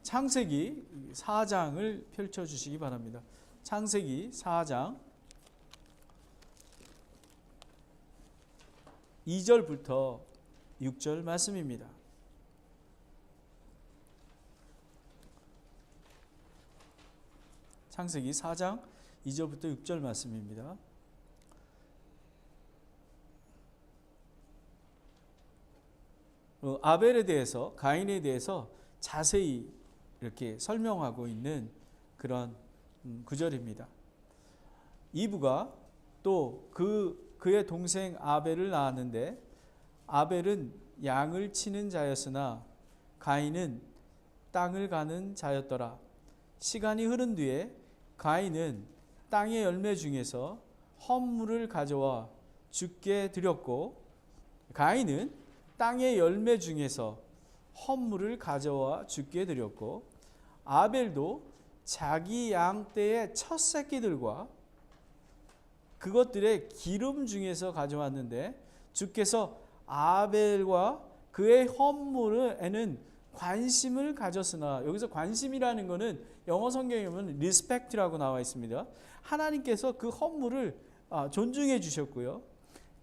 창세기 4장을 펼쳐주시기 바랍니다. 창세기 4장 2절부터 6절 말씀입니다. 창세기 4장 2절부터 6절 말씀입니다. 아벨에 대해서, 가인에 대해서 자세히 이렇게 설명하고 있는 그런 구절입니다. 이브가 또 그의 동생 아벨을 낳았는데, 아벨은 양을 치는 자였으나 가인은 땅을 가는 자였더라. 시간이 흐른 뒤에 가인은 땅의 열매 중에서 헌물을 가져와 주께 드렸고, 가인은 땅의 열매 중에서 헌물을 가져와 주께 드렸고, 아벨도 자기 양 떼의 첫 새끼들과 그것들의 기름 중에서 가져왔는데, 주께서 아벨과 그의 헌물에는 관심을 가졌으나, 여기서 관심이라는 것은 영어 성경에 보면 respect라고 나와 있습니다. 하나님께서 그 헌물을 존중해 주셨고요,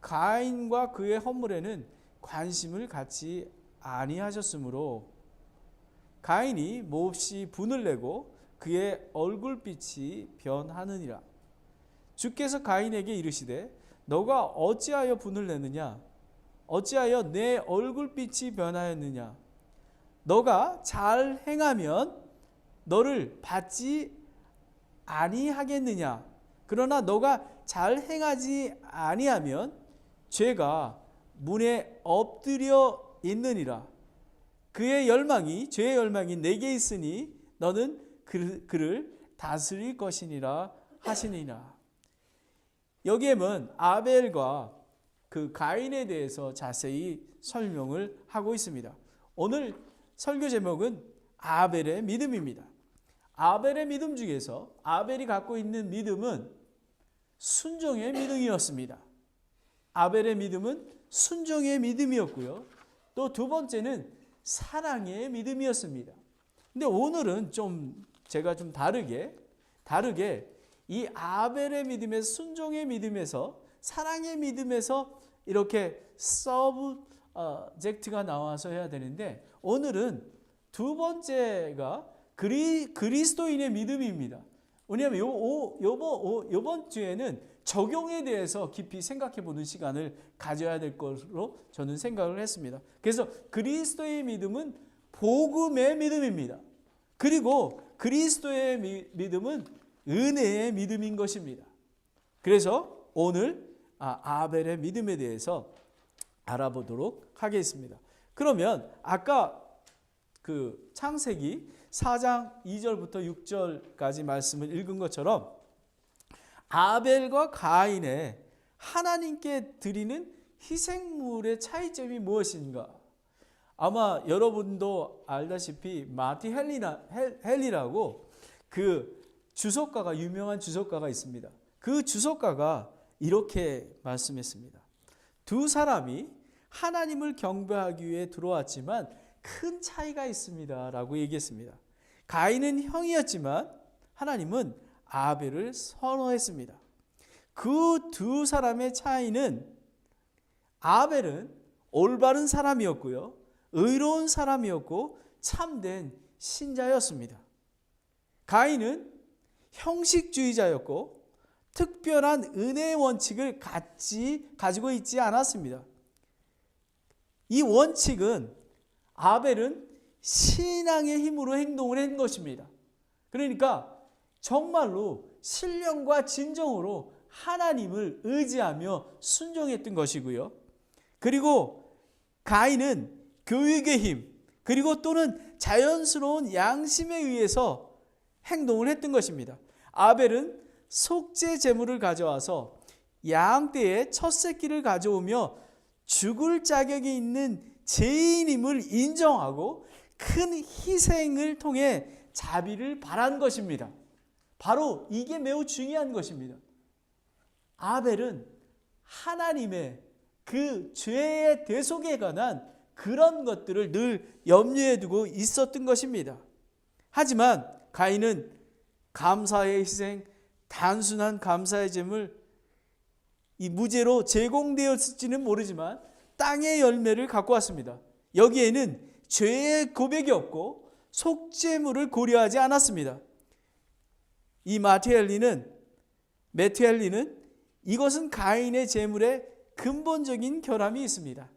가인과 그의 헌물에는 관심을 갖지 아니하셨으므로 가인이 몹시 분을 내고 그의 얼굴빛이 변하느니라. 주께서 가인에게 이르시되 너가 어찌하여 분을 내느냐? 어찌하여 내 얼굴빛이 변하였느냐? 너가 잘 행하면 너를 받지 아니하겠느냐? 그러나 너가 잘 행하지 아니하면 죄가 문에 엎드려 있느니라. 그의 열망이, 죄의 열망이 내게 있으니 너는 그를 다스릴 것이니라 하시니라. 여기에는 아벨과 그 가인에 대해서 자세히 설명을 하고 있습니다. 오늘 설교 제목은 아벨의 믿음입니다. 아벨의 믿음 중에서 아벨이 갖고 있는 믿음은 순종의 믿음이었습니다. 아벨의 믿음은 순종의 믿음이었고요, 또 두 번째는 사랑의 믿음이었습니다. 근데 오늘은 제가 좀 다르게 이 아벨의 믿음에서, 순종의 믿음에서, 사랑의 믿음에서 이렇게 서브젝트가 나와서 해야 되는데, 오늘은 두 번째가 그리스도인의 믿음입니다. 왜냐하면 이번 주에는 적용에 대해서 깊이 생각해 보는 시간을 가져야 될 것으로 저는 생각을 했습니다. 그래서 그리스도의 믿음은 복음의 믿음입니다. 그리고 그리스도의 믿음은 은혜의 믿음인 것입니다. 그래서 오늘 아벨의 믿음에 대해서 알아보도록 하겠습니다. 그러면 아까 그 창세기 4장 2절부터 6절까지 말씀을 읽은 것처럼 아벨과 가인의 하나님께 드리는 희생물의 차이점이 무엇인가? 아마 여러분도 알다시피 마티 헨리라고 그 주석가가, 유명한 주석가가 있습니다. 그 주석가가 이렇게 말씀했습니다. 두 사람이 하나님을 경배하기 위해 들어왔지만 큰 차이가 있습니다 라고 얘기했습니다. 가인은 형이었지만 하나님은 아벨을 선호했습니다. 그 두 사람의 차이는, 아벨은 올바른 사람이었고요, 의로운 사람이었고 참된 신자였습니다. 가인은 형식주의자였고 특별한 은혜의 원칙을 가지고 있지 않았습니다. 이 원칙은, 아벨은 신앙의 힘으로 행동을 한 것입니다. 그러니까 정말로 신령과 진정으로 하나님을 의지하며 순종했던 것이고요, 그리고 가인은 교육의 힘, 그리고 또는 자연스러운 양심에 의해서 행동을 했던 것입니다. 아벨은 속죄 제물을 가져와서 양떼의 첫 새끼를 가져오며 죽을 자격이 있는 죄인임을 인정하고 큰 희생을 통해 자비를 바란 것입니다. 바로 이게 매우 중요한 것입니다. 아벨은 하나님의 그 죄의 대속에 관한 그런 것들을 늘 염려해 두고 있었던 것입니다. 하지만 가인은 감사의 희생, 단순한 감사의 제물, 이 무죄로 제공되었을지는 모르지만 땅의 열매를 갖고 왔습니다. 여기에는 죄의 고백이 없고 속죄물을 고려하지 않았습니다. 이 메투엘리는 이것은 가인의 제물에 근본적인 결함이 있습니다.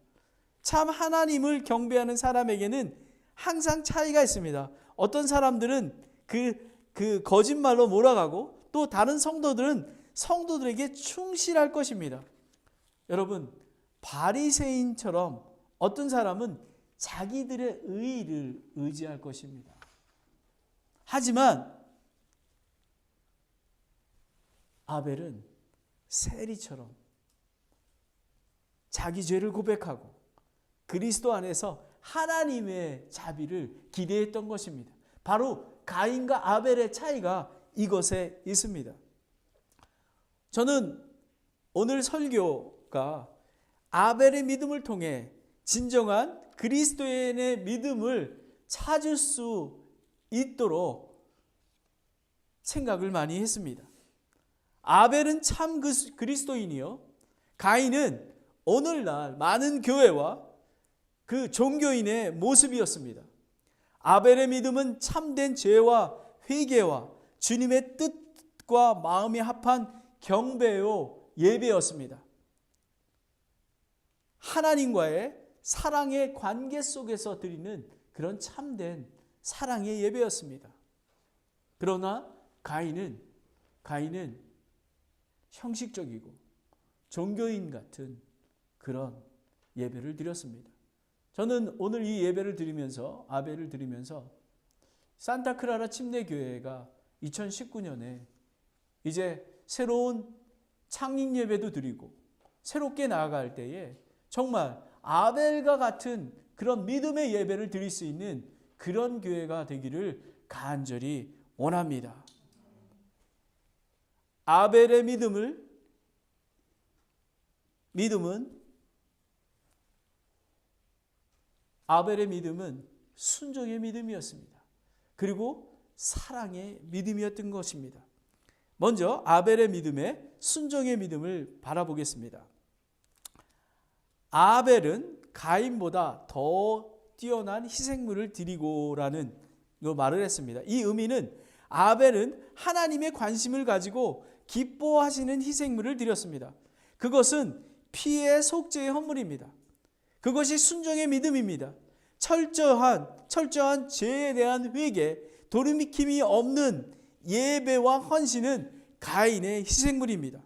참 하나님을 경배하는 사람에게는 항상 차이가 있습니다. 어떤 사람들은 그 거짓말로 몰아가고 또 다른 성도들은 성도들에게 충실할 것입니다. 여러분, 바리새인처럼 어떤 사람은 자기들의 의의를 의지할 것입니다. 하지만 아벨은 세리처럼 자기 죄를 고백하고 그리스도 안에서 하나님의 자비를 기대했던 것입니다. 바로 가인과 아벨의 차이가 이것에 있습니다. 저는 오늘 설교가 아벨의 믿음을 통해 진정한 그리스도인의 믿음을 찾을 수 있도록 생각을 많이 했습니다. 아벨은 참 그리스도인이요, 가인은 오늘날 많은 교회와 그 종교인의 모습이었습니다. 아벨의 믿음은 참된 죄와 회개와 주님의 뜻과 마음이 합한 경배요 예배였습니다. 하나님과의 사랑의 관계 속에서 드리는 그런 참된 사랑의 예배였습니다. 그러나 가인은 형식적이고 종교인 같은 그런 예배를 드렸습니다. 저는 오늘 이 예배를 드리면서, 아벨을 드리면서 산타크라라 침례교회가 2019년에 이제 새로운 창립 예배도 드리고 새롭게 나아갈 때에 정말 아벨과 같은 그런 믿음의 예배를 드릴 수 있는 그런 교회가 되기를 간절히 원합니다. 아벨의 믿음은 순종의 믿음이었습니다. 그리고 사랑의 믿음이었던 것입니다. 먼저 아벨의 믿음에 순종의 믿음을 바라보겠습니다. 아벨은 가인보다 더 뛰어난 희생물을 드리고라는 말을 했습니다. 이 의미는 아벨은 하나님의 관심을 가지고 기뻐하시는 희생물을 드렸습니다. 그것은 피의 속죄의 헌물입니다. 그것이 순종의 믿음입니다. 철저한 죄에 대한 회개, 돌이킴이 없는 예배와 헌신은 가인의 희생물입니다.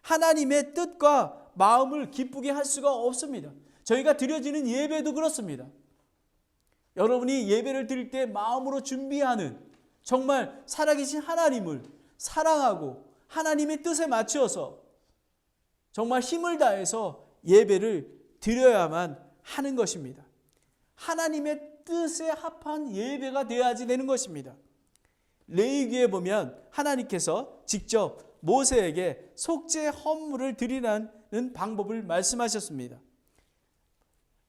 하나님의 뜻과 마음을 기쁘게 할 수가 없습니다. 저희가 드려지는 예배도 그렇습니다. 여러분이 예배를 드릴 때 마음으로 준비하는, 정말 살아계신 하나님을 사랑하고 하나님의 뜻에 맞추어서 정말 힘을 다해서 예배를 드려야만 하는 것입니다. 하나님의 뜻에 합한 예배가 되어야지 되는 것입니다. 레위기에 보면 하나님께서 직접 모세에게 속죄 헌물을 드리라는 방법을 말씀하셨습니다.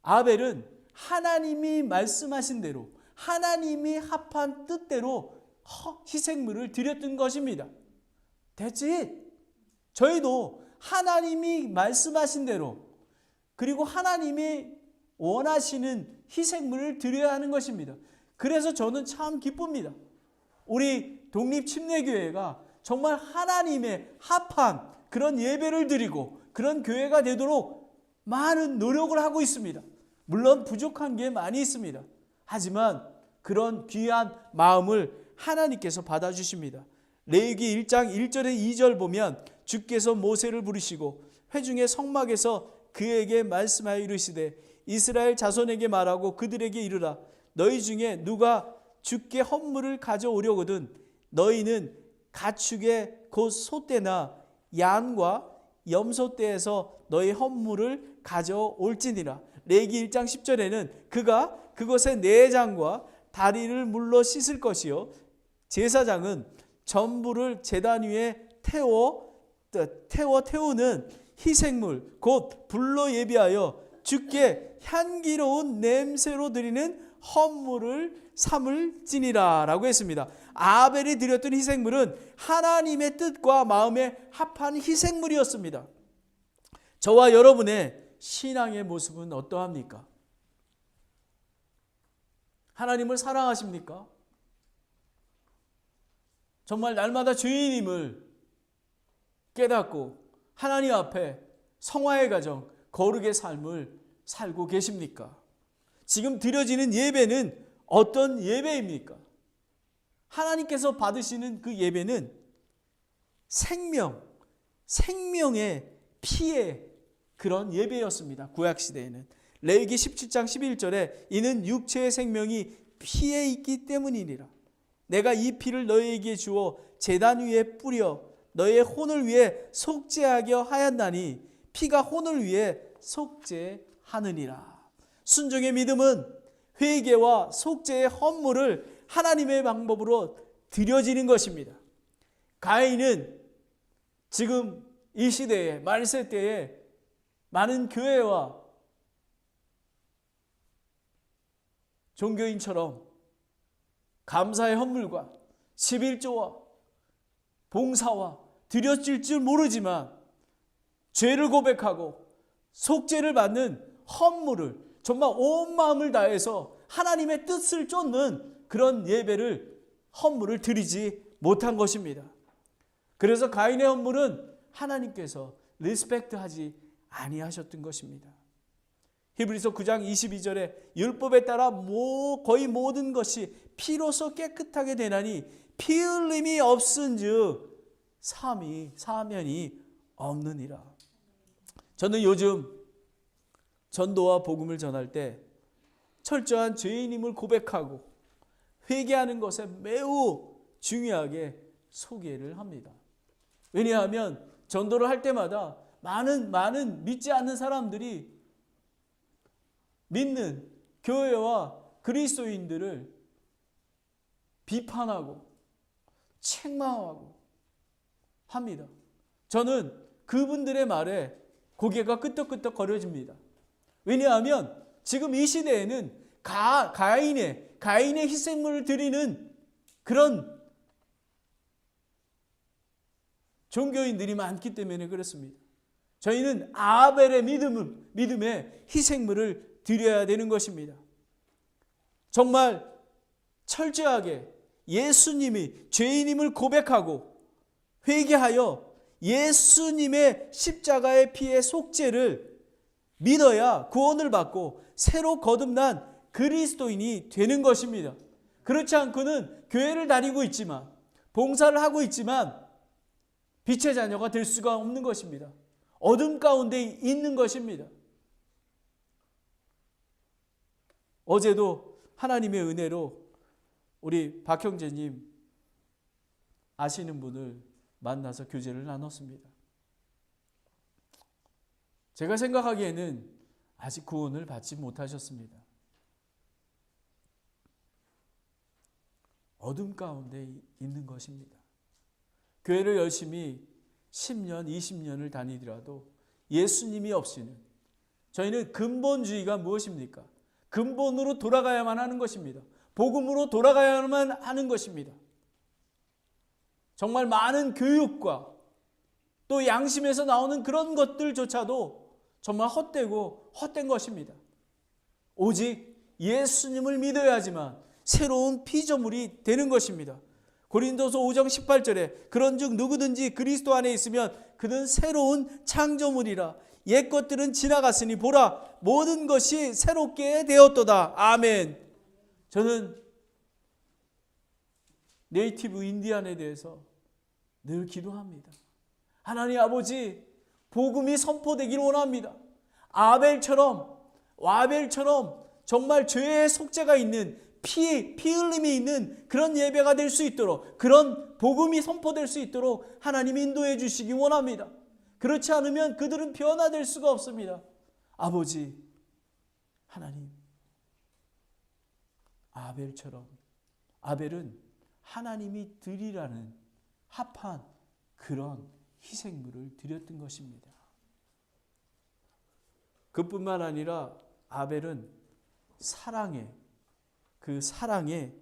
아벨은 하나님이 말씀하신 대로, 하나님이 합한 뜻대로 희생물을 드렸던 것입니다. 됐지? 저희도 하나님이 말씀하신 대로, 그리고 하나님이 원하시는 희생물을 드려야 하는 것입니다. 그래서 저는 참 기쁩니다. 우리 독립침례교회가 정말 하나님의 합한 그런 예배를 드리고 그런 교회가 되도록 많은 노력을 하고 있습니다. 물론 부족한 게 많이 있습니다. 하지만 그런 귀한 마음을 하나님께서 받아주십니다. 레위기 1장 1절에 2절 보면 주께서 모세를 부르시고 회중의 성막에서 그에게 말씀하여 이르시되 이스라엘 자손에게 말하고 그들에게 이르라 너희 중에 누가 주께 헌물을 가져오려거든 너희는 가축의 곧 소떼나 양과 염소떼에서 너희 헌물을 가져올지니라. 레위기 1장 10절에는 그가 그것의 내장과 다리를 물로 씻을 것이요 제사장은 전부를 제단 위에 태우는 희생물 곧 불로 예비하여 주께 향기로운 냄새로 드리는 헌물을 삼을지니라 라고 했습니다. 아벨이 드렸던 희생물은 하나님의 뜻과 마음에 합한 희생물이었습니다. 저와 여러분의 신앙의 모습은 어떠합니까? 하나님을 사랑하십니까? 정말 날마다 주인임을 깨닫고 하나님 앞에 성화의 가정, 거룩의 삶을 살고 계십니까? 지금 드려지는 예배는 어떤 예배입니까? 하나님께서 받으시는 그 예배는 생명의 피의 그런 예배였습니다. 구약시대에는. 레위기 17장 11절에 이는 육체의 생명이 피에 있기 때문이니라. 내가 이 피를 너희에게 주어 제단 위에 뿌려 너의 혼을 위해 속죄하게 하였나니 피가 혼을 위해 속죄하느니라. 순종의 믿음은 회개와 속죄의 헌물을 하나님의 방법으로 드려지는 것입니다. 가인은 지금 이 시대에 말세 때에 많은 교회와 종교인처럼 감사의 헌물과 11조와 봉사와 드려질 줄 모르지만 죄를 고백하고 속죄를 받는 헌물을 정말 온 마음을 다해서 하나님의 뜻을 쫓는 그런 예배를 헌물을 드리지 못한 것입니다. 그래서 가인의 헌물은 하나님께서 리스펙트하지 아니하셨던 것입니다. 히브리서 9장 22절에 율법에 따라 거의 모든 것이 피로서 깨끗하게 되나니 피 흘림이 없은즉 사면이 없느니라. 저는 요즘 전도와 복음을 전할 때 철저한 죄인임을 고백하고 회개하는 것에 매우 중요하게 소개를 합니다. 왜냐하면 전도를 할 때마다 많은 믿지 않는 사람들이 믿는 교회와 그리스도인들을 비판하고 책망하고 합니다. 저는 그분들의 말에 고개가 끄덕끄덕 거려집니다. 왜냐하면 지금 이 시대에는 가인의 희생물을 드리는 그런 종교인들이 많기 때문에 그렇습니다. 저희는 아벨의 믿음의 희생물을 드려야 되는 것입니다. 정말 철저하게 예수님이 죄인임을 고백하고 회개하여 예수님의 십자가의 피의 속죄를 믿어야 구원을 받고 새로 거듭난 그리스도인이 되는 것입니다. 그렇지 않고는 교회를 다니고 있지만 봉사를 하고 있지만 빛의 자녀가 될 수가 없는 것입니다. 어둠 가운데 있는 것입니다. 어제도 하나님의 은혜로 우리 박형제님 아시는 분을 만나서 교제를 나눴습니다. 제가 생각하기에는 아직 구원을 받지 못하셨습니다. 어둠 가운데 있는 것입니다. 교회를 열심히 10년, 20년을 다니더라도 예수님이 없이는 저희는 근본주의가 무엇입니까? 근본으로 돌아가야만 하는 것입니다. 복음으로 돌아가야만 하는 것입니다. 정말 많은 교육과 또 양심에서 나오는 그런 것들조차도 정말 헛된 것입니다. 오직 예수님을 믿어야지만 새로운 피조물이 되는 것입니다. 고린도서 5장 18절에 그런즉 누구든지 그리스도 안에 있으면 그는 새로운 창조물이라. 옛 것들은 지나갔으니 보라 모든 것이 새롭게 되었도다. 아멘. 저는 네이티브 인디안에 대해서 늘 기도합니다. 하나님 아버지, 복음이 선포되기를 원합니다. 아벨처럼 정말 죄의 속죄가 있는 피 흘림이 있는 그런 예배가 될 수 있도록, 그런 복음이 선포될 수 있도록 하나님 인도해 주시기 원합니다. 그렇지 않으면 그들은 변화될 수가 없습니다. 아버지 하나님, 아벨은 하나님이 드리라는 합한 그런 희생물을 드렸던 것입니다. 그뿐만 아니라 아벨은 사랑의 그 사랑의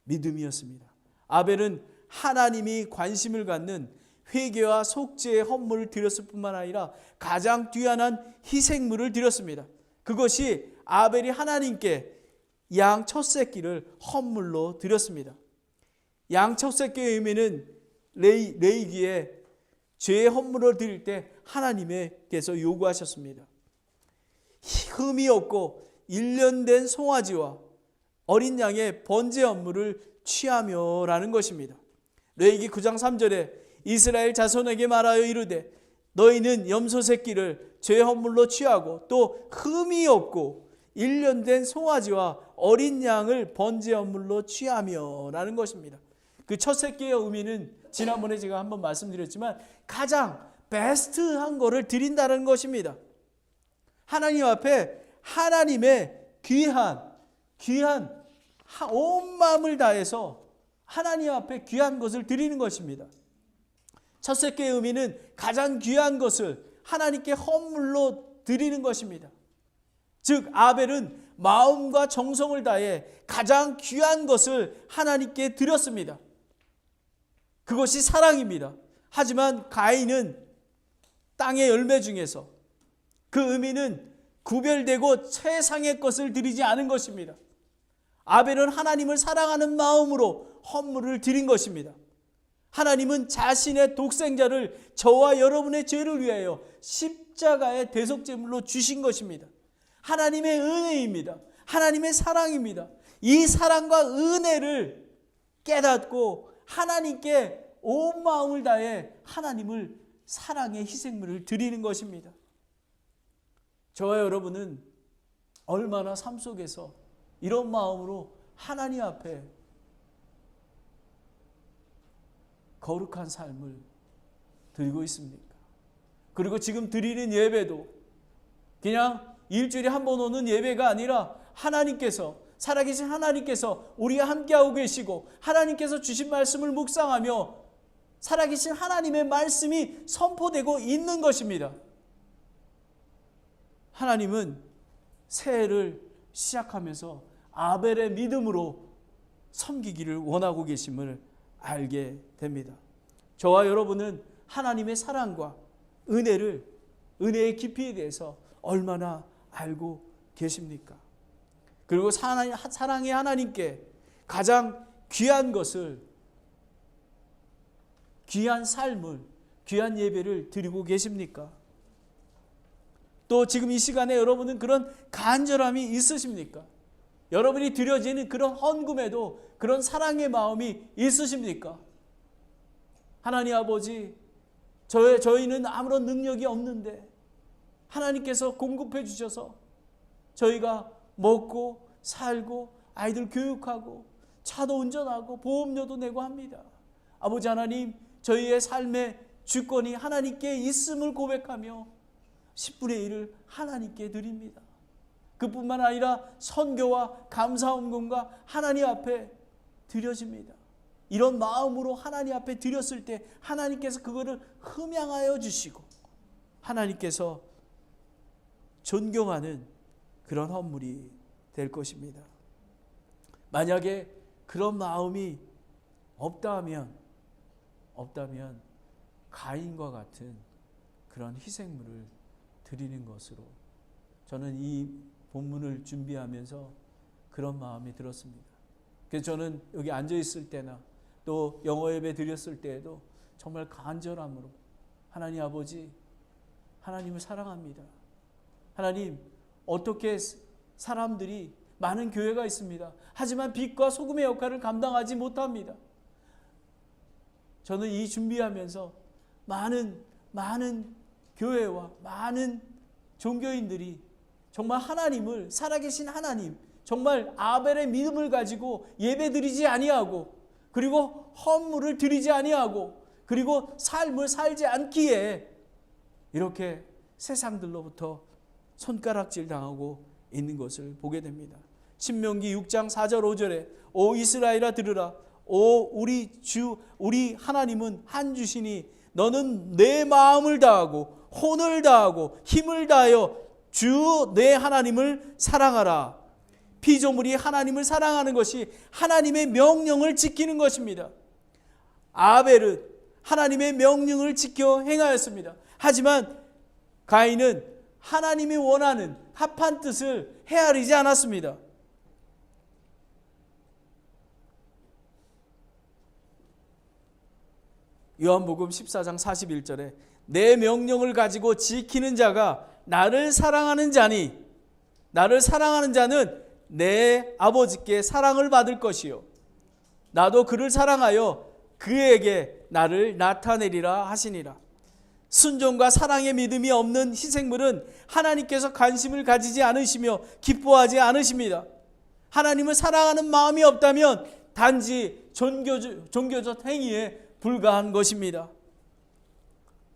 믿음이었습니다. 아벨은 하나님이 관심을 갖는 회개와 속죄의 헌물을 드렸을 뿐만 아니라 가장 귀한 희생물을 드렸습니다. 그것이 아벨이 하나님께 양 첫 새끼를 헌물로 드렸습니다. 양 첫 새끼의 의미는 레위기에 죄의 헌물을 드릴 때 하나님께서 요구하셨습니다. 흠이 없고 1년 된 송아지와 어린 양의 번제 헌물을 취하며 라는 것입니다. 레위기 9장 3절에 이스라엘 자손에게 말하여 이르되 너희는 염소 새끼를 죄의 헌물로 취하고 또 흠이 없고 1년 된 송아지와 어린 양을 번제 헌물로 취하며 라는 것입니다. 그 첫 새끼의 의미는 지난번에 제가 한번 말씀드렸지만 가장 베스트한 거를 드린다는 것입니다. 하나님 앞에 하나님의 귀한 온 마음을 다해서 하나님 앞에 귀한 것을 드리는 것입니다. 첫 새끼의 의미는 가장 귀한 것을 하나님께 헌물로 드리는 것입니다. 즉 아벨은 마음과 정성을 다해 가장 귀한 것을 하나님께 드렸습니다. 그것이 사랑입니다. 하지만 가인은 땅의 열매 중에서 그 의미는 구별되고 최상의 것을 드리지 않은 것입니다. 아벨은 하나님을 사랑하는 마음으로 헌물을 드린 것입니다. 하나님은 자신의 독생자를 저와 여러분의 죄를 위하여 십자가의 대속제물로 주신 것입니다. 하나님의 은혜입니다. 하나님의 사랑입니다. 이 사랑과 은혜를 깨닫고 하나님께 온 마음을 다해 하나님을 사랑의 희생물을 드리는 것입니다. 저와 여러분은 얼마나 삶 속에서 이런 마음으로 하나님 앞에 거룩한 삶을 드리고 있습니까? 그리고 지금 드리는 예배도 그냥 일주일에 한 번 오는 예배가 아니라 하나님께서 살아계신 하나님께서 우리와 함께하고 계시고 하나님께서 주신 말씀을 묵상하며 살아계신 하나님의 말씀이 선포되고 있는 것입니다. 하나님은 새해를 시작하면서 아벨의 믿음으로 섬기기를 원하고 계심을 알게 됩니다. 저와 여러분은 하나님의 사랑과 은혜의 깊이에 대해서 얼마나 알고 계십니까? 그리고 사랑의 하나님께 가장 귀한 것을, 귀한 삶을, 귀한 예배를 드리고 계십니까? 또 지금 이 시간에 여러분은 그런 간절함이 있으십니까? 여러분이 드려지는 그런 헌금에도 그런 사랑의 마음이 있으십니까? 하나님 아버지, 저희는 아무런 능력이 없는데 하나님께서 공급해 주셔서 저희가 먹고 살고 아이들 교육하고 차도 운전하고 보험료도 내고 합니다. 아버지 하나님, 저희의 삶의 주권이 하나님께 있음을 고백하며 10분의 1을 하나님께 드립니다. 그뿐만 아니라 선교와 감사헌금과 하나님 앞에 드려집니다. 이런 마음으로 하나님 앞에 드렸을 때 하나님께서 그거를 흠양하여 주시고 하나님께서 존경하는 그런 헌물이 될 것입니다. 만약에 그런 마음이 없다면 가인과 같은 그런 희생물을 드리는 것으로 저는 이 본문을 준비하면서 그런 마음이 들었습니다. 그래서 저는 여기 앉아 있을 때나 또 영어 예배 드렸을 때에도 정말 간절함으로 하나님 아버지, 하나님을 사랑합니다. 하나님, 어떻게 사람들이 많은 교회가 있습니다. 하지만 빛과 소금의 역할을 감당하지 못합니다. 저는 이 준비하면서 많은 교회와 많은 종교인들이 정말 하나님을, 살아계신 하나님, 정말 아벨의 믿음을 가지고 예배드리지 아니하고 그리고 헌물을 드리지 아니하고 그리고 삶을 살지 않기에 이렇게 세상들로부터 손가락질 당하고 있는 것을 보게 됩니다. 신명기 6장 4절 5절에 오 이스라엘아 들으라. 오 우리 주 우리 하나님은 한 주시니 너는 내 마음을 다하고 혼을 다하고 힘을 다하여 주 내 하나님을 사랑하라. 피조물이 하나님을 사랑하는 것이 하나님의 명령을 지키는 것입니다. 아벨은 하나님의 명령을 지켜 행하였습니다. 하지만 가인은 하나님이 원하는 합한 뜻을 헤아리지 않았습니다. 요한복음 14장 41절에 내 명령을 가지고 지키는 자가 나를 사랑하는 자니 나를 사랑하는 자는 내 아버지께 사랑을 받을 것이요 나도 그를 사랑하여 그에게 나를 나타내리라 하시니라. 순종과 사랑의 믿음이 없는 희생물은 하나님께서 관심을 가지지 않으시며 기뻐하지 않으십니다. 하나님을 사랑하는 마음이 없다면 단지 종교적 행위에 불과한 것입니다.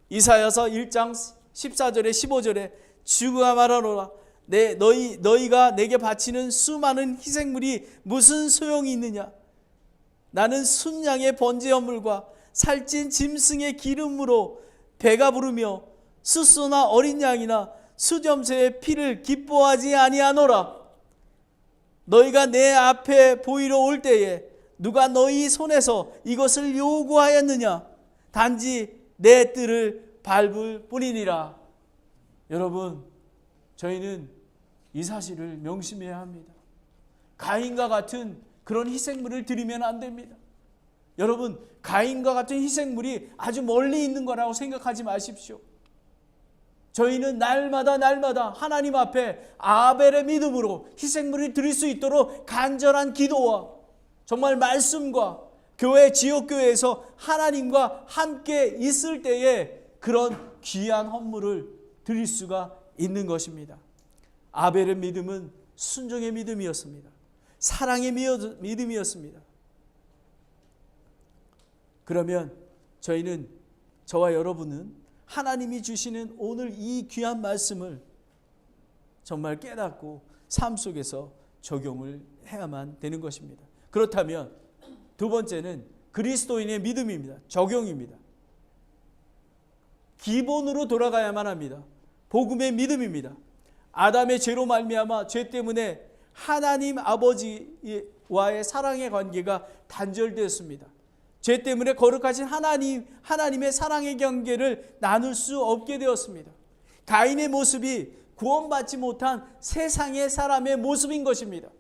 이사야서 1장 14절에 15절에 주가 말하노라 너희가 내게 바치는 수많은 희생물이 무슨 소용이 있느냐. 나는 순양의 번제 헌물과 살찐 짐승의 기름으로 배가 부르며 숫소나 어린 양이나 수점새의 피를 기뻐하지 아니하노라. 너희가 내 앞에 보이러 올 때에 누가 너희 손에서 이것을 요구하였느냐. 단지 내 뜰을 밟을 뿐이니라. 여러분, 저희는 이 사실을 명심해야 합니다. 가인과 같은 그런 희생물을 드리면 안 됩니다. 여러분, 가인과 같은 희생물이 아주 멀리 있는 거라고 생각하지 마십시오. 저희는 날마다 하나님 앞에 아벨의 믿음으로 희생물을 드릴 수 있도록 간절한 기도와 정말 말씀과 교회, 지역교회에서 하나님과 함께 있을 때에 그런 귀한 헌물을 드릴 수가 있는 것입니다. 아벨의 믿음은 순종의 믿음이었습니다. 사랑의 믿음이었습니다. 그러면 저와 여러분은 하나님이 주시는 오늘 이 귀한 말씀을 정말 깨닫고 삶 속에서 적용을 해야만 되는 것입니다. 그렇다면 두 번째는 그리스도인의 믿음입니다. 적용입니다. 기본으로 돌아가야만 합니다. 복음의 믿음입니다. 아담의 죄로 말미암아 죄 때문에 하나님 아버지와의 사랑의 관계가 단절되었습니다. 죄 때문에 거룩하신 하나님의 사랑의 관계를 나눌 수 없게 되었습니다. 가인의 모습이 구원받지 못한 세상의 사람의 모습인 것입니다.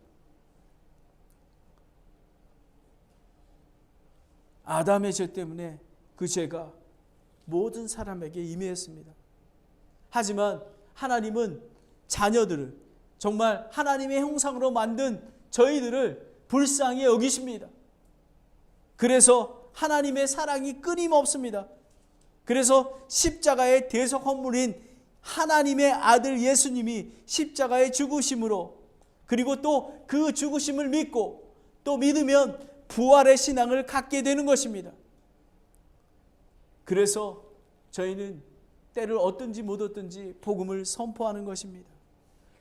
아담의 죄 때문에 그 죄가 모든 사람에게 임했습니다. 하지만 하나님은 자녀들을 정말 하나님의 형상으로 만든 저희들을 불쌍히 여기십니다. 그래서 하나님의 사랑이 끊임없습니다. 그래서 십자가의 대속 헌물인 하나님의 아들 예수님이 십자가의 죽으심으로 그리고 또 그 죽으심을 믿고 또 믿으면 부활의 신앙을 갖게 되는 것입니다. 그래서 저희는 때를 얻든지 못 얻든지 복음을 선포하는 것입니다.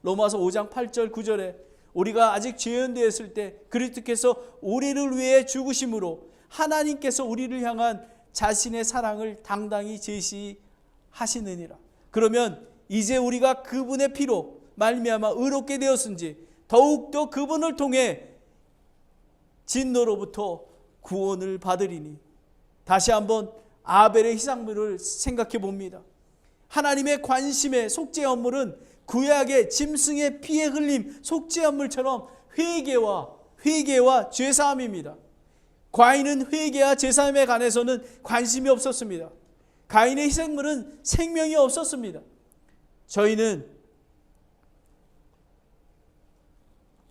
로마서 5장 8절 9절에 우리가 아직 죄인되었을 때 그리스도께서 우리를 위해 죽으심으로 하나님께서 우리를 향한 자신의 사랑을 당당히 제시하시느니라. 그러면 이제 우리가 그분의 피로 말미암아 의롭게 되었은지 더욱더 그분을 통해 진노로부터 구원을 받으리니. 다시 한번 아벨의 희생물을 생각해 봅니다. 하나님의 관심의 속죄 헌물은 구약의 짐승의 피에 흘림 속죄 헌물처럼 회개와 죄사함입니다. 가인은 회개와 죄사함에 관해서는 관심이 없었습니다. 가인의 희생물은 생명이 없었습니다. 저희는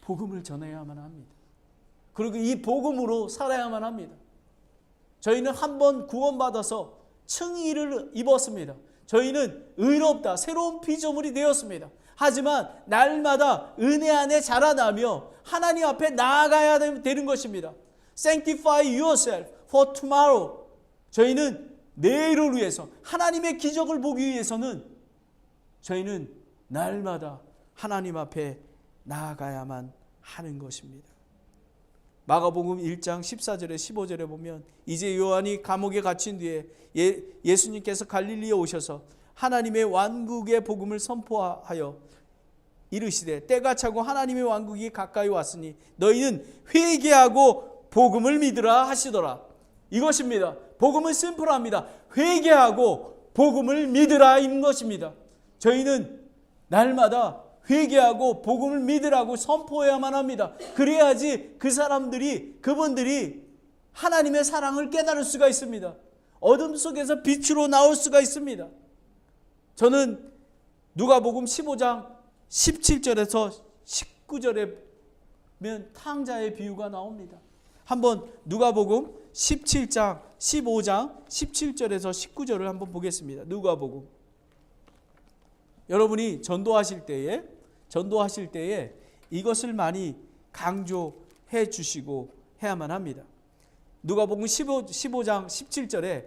복음을 전해야만 합니다. 그리고 이 복음으로 살아야만 합니다. 저희는 한번 구원받아서 칭의를 입었습니다. 저희는 의롭다, 새로운 피조물이 되었습니다. 하지만 날마다 은혜 안에 자라나며 하나님 앞에 나아가야 되는 것입니다. Sanctify yourself for tomorrow. 저희는 내일을 위해서 하나님의 기적을 보기 위해서는 저희는 날마다 하나님 앞에 나아가야만 하는 것입니다. 마가복음 1장 14절에 15절에 보면 이제 요한이 감옥에 갇힌 뒤에 예수님께서 갈릴리에 오셔서 하나님의 완국의 복음을 선포하여 이르시되 때가 차고 하나님의 왕국이 가까이 왔으니 너희는 회개하고 복음을 믿으라 하시더라. 이것입니다. 복음은 심플합니다. 회개하고 복음을 믿으라 인 것입니다. 저희는 날마다 회개하고 복음을 믿으라고 선포해야만 합니다. 그래야지 그분들이 하나님의 사랑을 깨달을 수가 있습니다. 어둠 속에서 빛으로 나올 수가 있습니다. 저는 누가복음 15장 17절에서 19절에 면 탕자의 비유가 나옵니다. 한번 누가복음 17장 15장 17절에서 19절을 한번 보겠습니다. 누가복음. 여러분이 전도하실 때에 이것을 많이 강조해 주시고 해야만 합니다. 누가복음 15장 17절에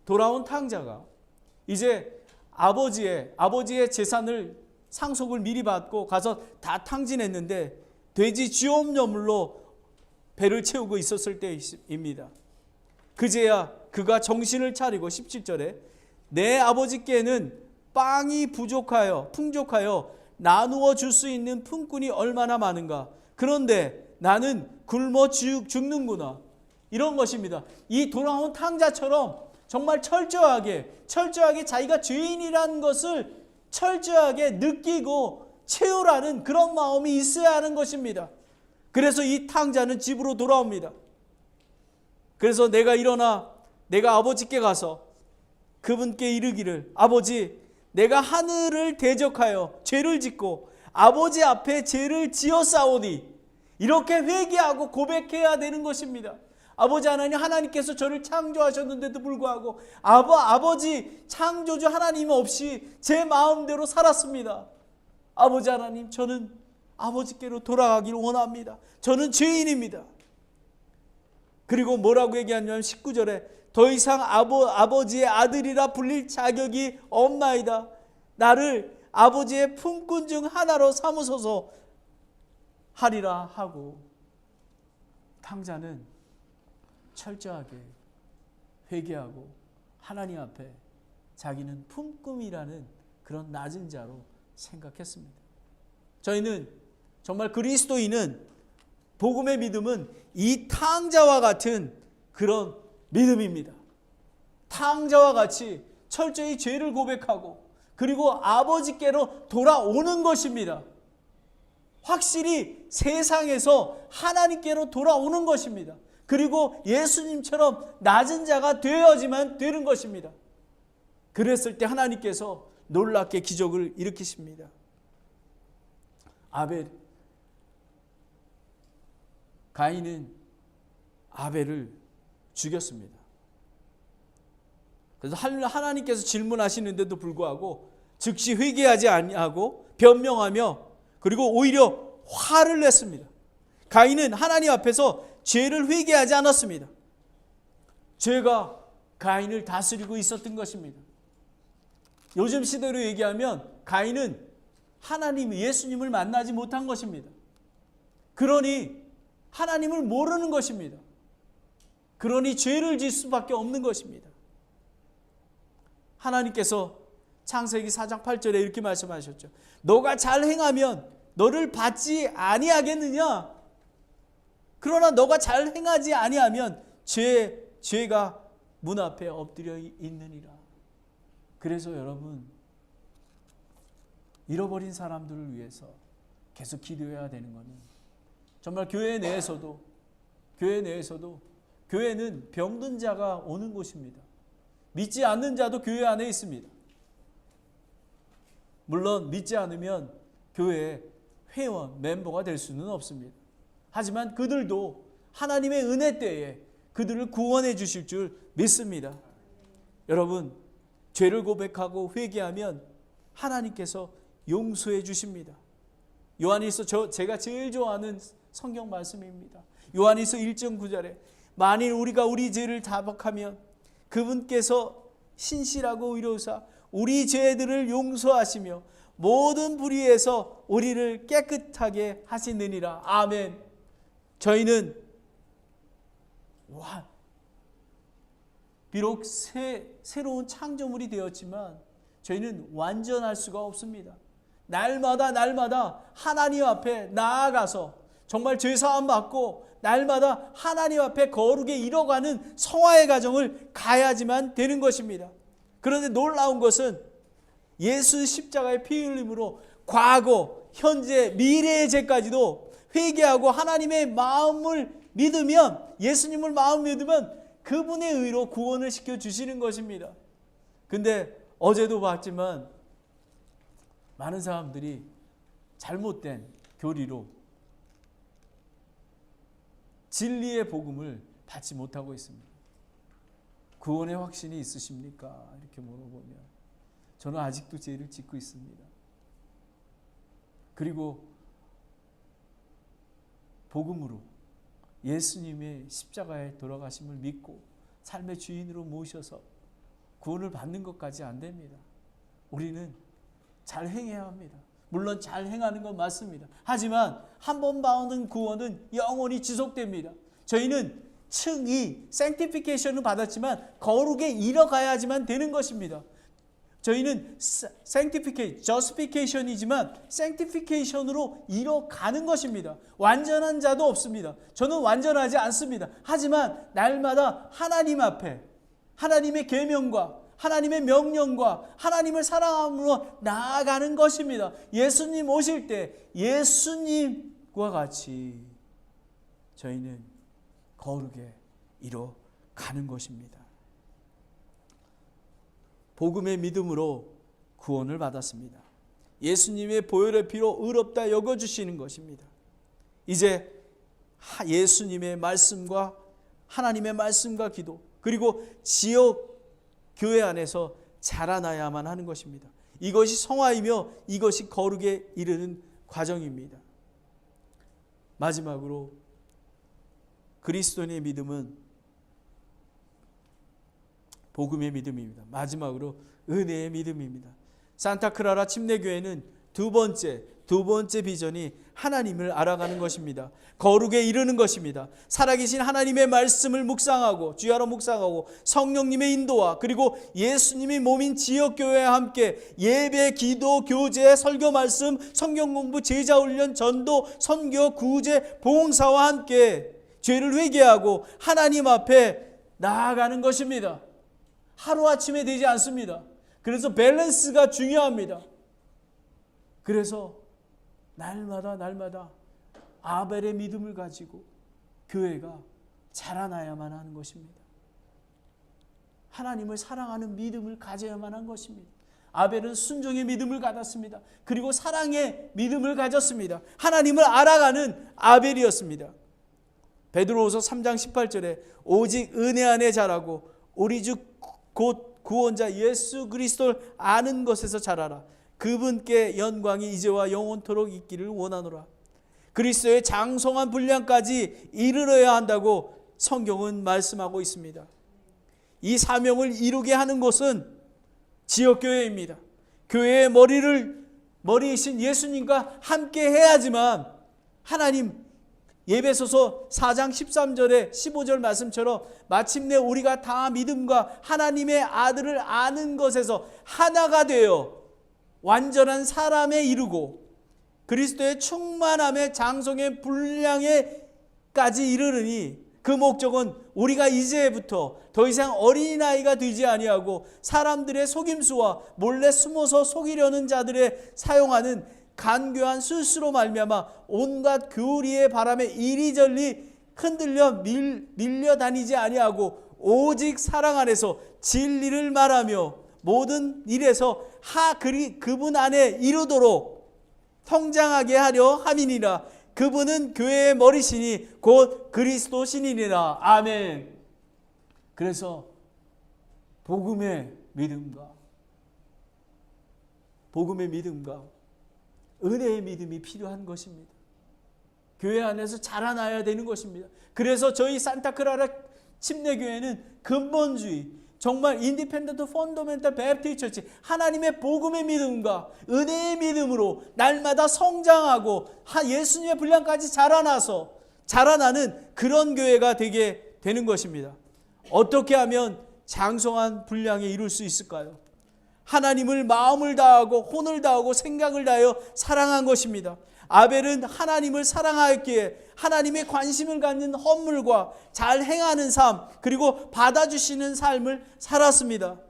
돌아온 탕자가 이제 아버지의 재산을 상속을 미리 받고 가서 다 탕진했는데 돼지 쥐염려물로 배를 채우고 있었을 때입니다. 그제야 그가 정신을 차리고 17절에 내 아버지께는 빵이 풍족하여 나누어 줄 수 있는 품꾼이 얼마나 많은가. 그런데 나는 굶어 죽는구나. 이런 것입니다. 이 돌아온 탕자처럼 정말 철저하게 자기가 죄인이라는 것을 철저하게 느끼고 채우라는 그런 마음이 있어야 하는 것입니다. 그래서 이 탕자는 집으로 돌아옵니다. 그래서 내가 일어나 내가 아버지께 가서 그분께 이르기를 아버지 내가 하늘을 대적하여 죄를 짓고 아버지 앞에 죄를 지었사오니 이렇게 회개하고 고백해야 되는 것입니다. 아버지 하나님께서 저를 창조하셨는데도 불구하고 아버지 창조주 하나님 없이 제 마음대로 살았습니다. 아버지 하나님 저는 아버지께로 돌아가기를 원합니다. 저는 죄인입니다. 그리고 뭐라고 얘기하냐면 19절에 더 이상 아버지의 아들이라 불릴 자격이 없나이다. 나를 아버지의 품꾼 중 하나로 삼으소서 하리라 하고 탕자는 철저하게 회개하고 하나님 앞에 자기는 품꾼이라는 그런 낮은 자로 생각했습니다. 저희는 정말 그리스도인은 복음의 믿음은 이 탕자와 같은 그런 믿음입니다. 탕자와 같이 철저히 죄를 고백하고 그리고 아버지께로 돌아오는 것입니다. 확실히 세상에서 하나님께로 돌아오는 것입니다. 그리고 예수님처럼 낮은 자가 되어야지만 되는 것입니다. 그랬을 때 하나님께서 놀랍게 기적을 일으키십니다. 가인은 아벨을 죽였습니다. 그래서 하나님께서 질문하시는데도 불구하고 즉시 회개하지 아니하고 변명하며 그리고 오히려 화를 냈습니다. 가인은 하나님 앞에서 죄를 회개하지 않았습니다. 죄가 가인을 다스리고 있었던 것입니다. 요즘 시대로 얘기하면 가인은 하나님 예수님을 만나지 못한 것입니다. 그러니 하나님을 모르는 것입니다. 그러니 죄를 지을 수밖에 없는 것입니다. 하나님께서 창세기 4장 8절에 이렇게 말씀하셨죠. 너가 잘 행하면 너를 받지 아니하겠느냐? 그러나 너가 잘 행하지 아니하면 죄가 문 앞에 엎드려 있느니라. 그래서 여러분 잃어버린 사람들을 위해서 계속 기도해야 되는 것은 정말 교회 내에서도 교회는 병든 자가 오는 곳입니다. 믿지 않는 자도 교회 안에 있습니다. 물론 믿지 않으면 교회의 회원, 멤버가 될 수는 없습니다. 하지만 그들도 하나님의 은혜 때에 그들을 구원해 주실 줄 믿습니다. 여러분, 죄를 고백하고 회개하면 하나님께서 용서해 주십니다. 요한일서 제가 제일 좋아하는 성경 말씀입니다. 요한일서 1장 9절에 만일 우리가 우리 죄를 자복하면 그분께서 신실하고 의로우사 우리 죄들을 용서하시며 모든 불의에서 우리를 깨끗하게 하시느니라. 아멘. 저희는 비록 새로운 창조물이 되었지만 저희는 완전할 수가 없습니다. 날마다 하나님 앞에 나아가서 정말 죄사함 받고 날마다 하나님 앞에 거룩에 이뤄가는 성화의 과정을 가야지만 되는 것입니다. 그런데 놀라운 것은 예수 십자가의 피 흘림으로 과거, 현재, 미래의 죄까지도 회개하고 하나님의 마음을 믿으면, 예수님을 마음 믿으면 그분의 의로 구원을 시켜주시는 것입니다. 근데 어제도 봤지만 많은 사람들이 잘못된 교리로 진리의 복음을 받지 못하고 있습니다. 구원의 확신이 있으십니까? 이렇게 물어보면 저는 아직도 죄를 짓고 있습니다. 그리고 복음으로 예수님의 십자가에 돌아가심을 믿고 삶의 주인으로 모셔서 구원을 받는 것까지 안 됩니다. 우리는 잘 행해야 합니다. 물론 잘 행하는 건 맞습니다. 하지만 한 번 받은 구원은 영원히 지속됩니다. 저희는 층이 sanctification을 받았지만 거룩에 이뤄가야지만 되는 것입니다. 저희는 sanctification, justification이지만 sanctification으로 이뤄가는 것입니다. 완전한 자도 없습니다. 저는 완전하지 않습니다. 하지만 날마다 하나님 앞에 하나님의 계명과 하나님의 명령과 하나님을 사랑함으로 나아가는 것입니다. 예수님 오실 때 예수님과 같이 저희는 거룩에 이뤄가는 것입니다. 복음의 믿음으로 구원을 받았습니다. 예수님의 보혈의 피로 의롭다 여겨주시는 것입니다. 이제 예수님의 말씀과 하나님의 말씀과 기도, 그리고 지역 교회 안에서 자라나야만 하는 것입니다. 이것이 성화이며 이것이 거룩에 이르는 과정입니다. 마지막으로 그리스도인의 믿음은 복음의 믿음입니다. 마지막으로 은혜의 믿음입니다. 산타크라라 침례교회는 두 번째 비전이 하나님을 알아가는 것입니다. 거룩에 이르는 것입니다. 살아계신 하나님의 말씀을 묵상하고 주야로 묵상하고 성령님의 인도와 그리고 예수님이 몸인 지역교회와 함께 예배, 기도, 교제, 설교 말씀, 성경 공부, 제자 훈련, 전도, 선교, 구제, 봉사와 함께 죄를 회개하고 하나님 앞에 나아가는 것입니다. 하루아침에 되지 않습니다. 그래서 밸런스가 중요합니다. 그래서 날마다 아벨의 믿음을 가지고 교회가 자라나야만 하는 것입니다. 하나님을 사랑하는 믿음을 가져야만 한 것입니다. 아벨은 순종의 믿음을 가졌습니다. 그리고 사랑의 믿음을 가졌습니다. 하나님을 알아가는 아벨이었습니다. 베드로후서 3장 18절에 오직 은혜 안에 자라고 우리 주 곧 구원자 예수 그리스도를 아는 것에서 자라라. 그분께 영광이 이제와 영원토록 있기를 원하노라. 그리스도의 장성한 분량까지 이르러야 한다고 성경은 말씀하고 있습니다. 이 사명을 이루게 하는 곳은 지역교회입니다. 교회의 머리이신 예수님과 함께 해야지만 하나님, 예배소서 4장 13절에 15절 말씀처럼 마침내 우리가 다 믿음과 하나님의 아들을 아는 것에서 하나가 되어 완전한 사람에 이르고 그리스도의 충만함의 장성의 분량에까지 이르르니, 그 목적은 우리가 이제부터 더 이상 어린아이가 되지 아니하고 사람들의 속임수와 몰래 숨어서 속이려는 자들의 사용하는 간교한 술수로 말미암아 온갖 교리의 바람에 이리저리 흔들려 밀려다니지 아니하고 오직 사랑 안에서 진리를 말하며 모든 일에서 그분 안에 이루도록 성장하게 하려 함이니라. 그분은 교회의 머리시니 곧 그리스도 신이니라. 아멘. 그래서 복음의 믿음과 은혜의 믿음이 필요한 것입니다. 교회 안에서 자라나야 되는 것입니다. 그래서 저희 산타크라라 침례교회는 근본주의, 정말 인디펜던트 펀더멘탈 베프티스트 처치, 하나님의 복음의 믿음과 은혜의 믿음으로 날마다 성장하고 예수님의 분량까지 자라나는 그런 교회가 되게 되는 것입니다. 어떻게 하면 장성한 분량에 이룰 수 있을까요? 하나님을 마음을 다하고 혼을 다하고 생각을 다하여 사랑한 것입니다. 아벨은 하나님을 사랑하였기에 하나님의 관심을 갖는 헌물과 잘 행하는 삶, 그리고 받아주시는 삶을 살았습니다.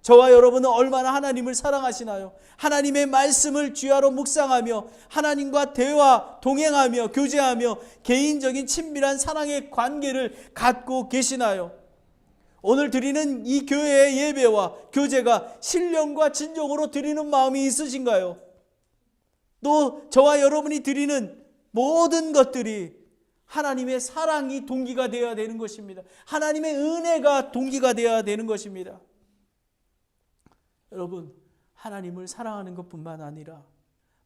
저와 여러분은 얼마나 하나님을 사랑하시나요? 하나님의 말씀을 주야로 묵상하며 하나님과 대화, 동행하며 교제하며 개인적인 친밀한 사랑의 관계를 갖고 계시나요? 오늘 드리는 이 교회의 예배와 교제가 신령과 진정으로 드리는 마음이 있으신가요? 또 저와 여러분이 드리는 모든 것들이 하나님의 사랑이 동기가 되어야 되는 것입니다. 하나님의 은혜가 동기가 되어야 되는 것입니다. 여러분, 하나님을 사랑하는 것뿐만 아니라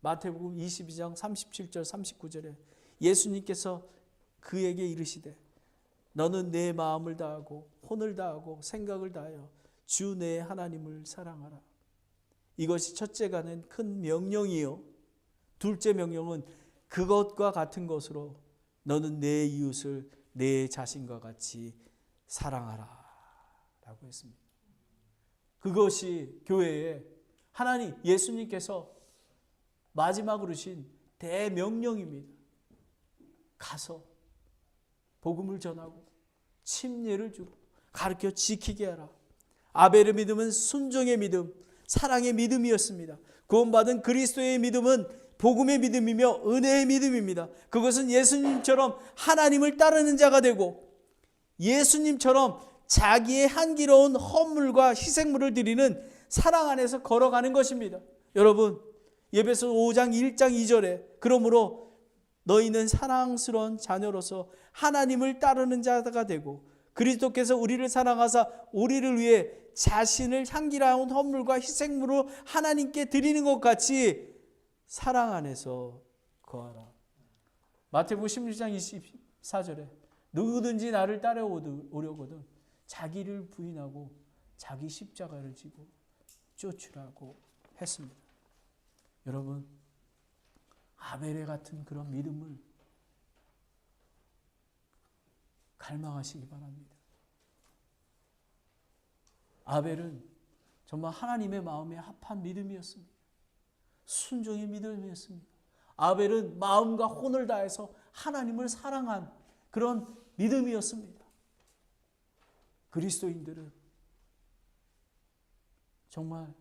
마태복음 22장 37절 39절에 예수님께서 그에게 이르시되 너는 내 마음을 다하고 혼을 다하고 생각을 다하여 주 내 하나님을 사랑하라. 이것이 첫째가는 큰 명령이요, 둘째 명령은 그것과 같은 것으로 너는 내 이웃을 내 자신과 같이 사랑하라 라고 했습니다. 그것이 교회에 하나님 예수님께서 마지막으로 주신 대명령입니다. 가서 복음을 전하고 침례를 주고 가르쳐 지키게 하라. 아벨의 믿음은 순종의 믿음, 사랑의 믿음이었습니다. 구원받은 그리스도의 믿음은 복음의 믿음이며 은혜의 믿음입니다. 그것은 예수님처럼 하나님을 따르는 자가 되고 예수님처럼 자기의 향기로운 헌물과 희생물을 드리는 사랑 안에서 걸어가는 것입니다. 여러분, 에베소 5장 1장 2절에 그러므로 너희는 사랑스러운 자녀로서 하나님을 따르는 자가 되고 그리스도께서 우리를 사랑하사 우리를 위해 자신을 향기로운 헌물과 희생물로 하나님께 드리는 것 같이 사랑 안에서 거하라. 마태복음 16장 24절에 누구든지 나를 따라오려거든 자기를 부인하고 자기 십자가를 지고 쫓으라고 했습니다. 여러분, 아벨의 같은 그런 믿음을 갈망하시기 바랍니다. 아벨은 정말 하나님의 마음에 합한 믿음이었습니다. 순종의 믿음이었습니다. 아벨은 마음과 혼을 다해서 하나님을 사랑한 그런 믿음이었습니다. 그리스도인들은 정말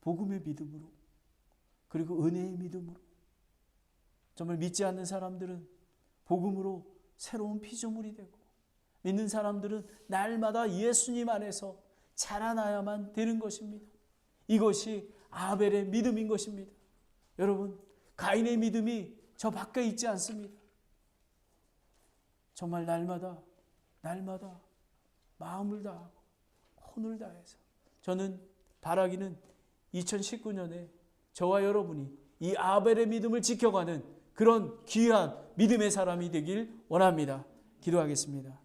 복음의 믿음으로 그리고 은혜의 믿음으로, 정말 믿지 않는 사람들은 복음으로 새로운 피조물이 되고 믿는 사람들은 날마다 예수님 안에서 자라나야만 되는 것입니다. 이것이 아벨의 믿음인 것입니다. 여러분, 가인의 믿음이 저 밖에 있지 않습니다. 정말 날마다 마음을 다하고 혼을 다해서, 저는 바라기는 2019년에 저와 여러분이 이 아벨의 믿음을 지켜가는 그런 귀한 믿음의 사람이 되길 원합니다. 기도하겠습니다.